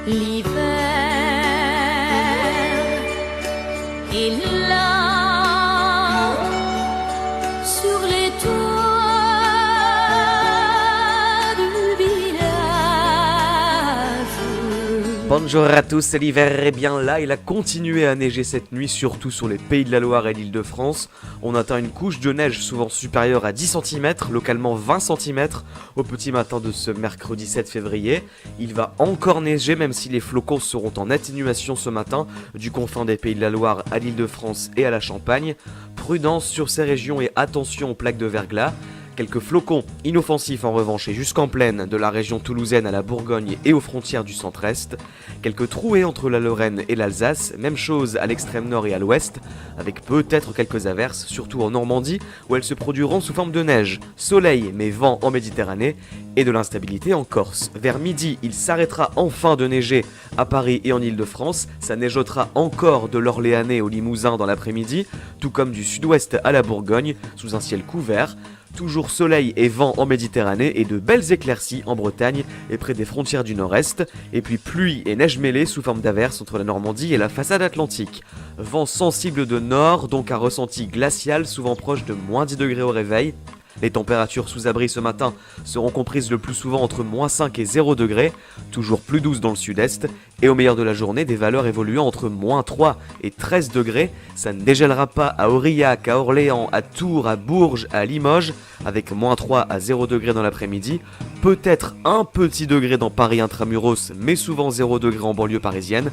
L'hiver est là sur les toits du village. Bonjour à tous, l'hiver est bien là, il a continué à neiger cette nuit, surtout sur les Pays de la Loire et l'Île-de-France. On atteint une couche de neige souvent supérieure à 10 cm, localement 20 cm, au petit matin de ce mercredi 7 février. Il va encore neiger, même si les flocons seront en atténuation ce matin, du confin des Pays de la Loire à l'Île-de-France et à la Champagne. Prudence sur ces régions et attention aux plaques de verglas. Quelques flocons inoffensifs en revanche et jusqu'en plaine de la région toulousaine à la Bourgogne et aux frontières du centre-est. Quelques trouées entre la Lorraine et l'Alsace, même chose à l'extrême nord et à l'ouest, avec peut-être quelques averses, surtout en Normandie où elles se produiront sous forme de neige. Soleil mais vent en Méditerranée et de l'instabilité en Corse. Vers midi, il s'arrêtera enfin de neiger à Paris et en Île-de-France. Ça neigotera encore de l'Orléanais au Limousin dans l'après-midi, tout comme du sud-ouest à la Bourgogne, sous un ciel couvert. Toujours soleil et vent en Méditerranée et de belles éclaircies en Bretagne et près des frontières du nord-est. Et puis pluie et neige mêlée sous forme d'averses entre la Normandie et la façade atlantique. Vent sensible de nord, donc un ressenti glacial, souvent proche de moins 10 degrés au réveil. Les températures sous abri ce matin seront comprises le plus souvent entre moins 5 et 0 degrés, toujours plus douces dans le sud-est, et au meilleur de la journée, des valeurs évoluant entre moins 3 et 13 degrés. Ça ne dégèlera pas à Aurillac, à Orléans, à Tours, à Bourges, à Limoges, avec moins 3 à 0 degrés dans l'après-midi. Peut-être un petit degré dans Paris intramuros, mais souvent 0 degré en banlieue parisienne.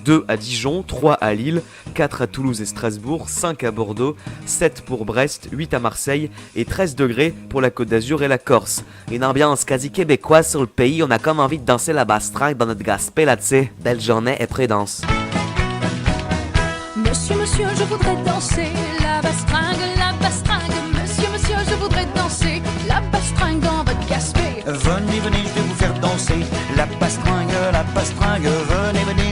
2 à Dijon, 3 à Lille, 4 à Toulouse et Strasbourg, 5 à Bordeaux, 7 pour Brest, 8 à Marseille et 13 degrés pour la Côte d'Azur et la Corse. Une ambiance quasi québécoise sur le pays, on a comme envie de danser la bastringue dans notre gaspé là-dessus. Belle journée et prudence. Monsieur, monsieur, je voudrais danser la bastringue, la bastringue. Monsieur, monsieur, je voudrais danser la bastringue dans votre gaspé. Venez, venez, je vais vous faire danser la bastringue, venez, venez.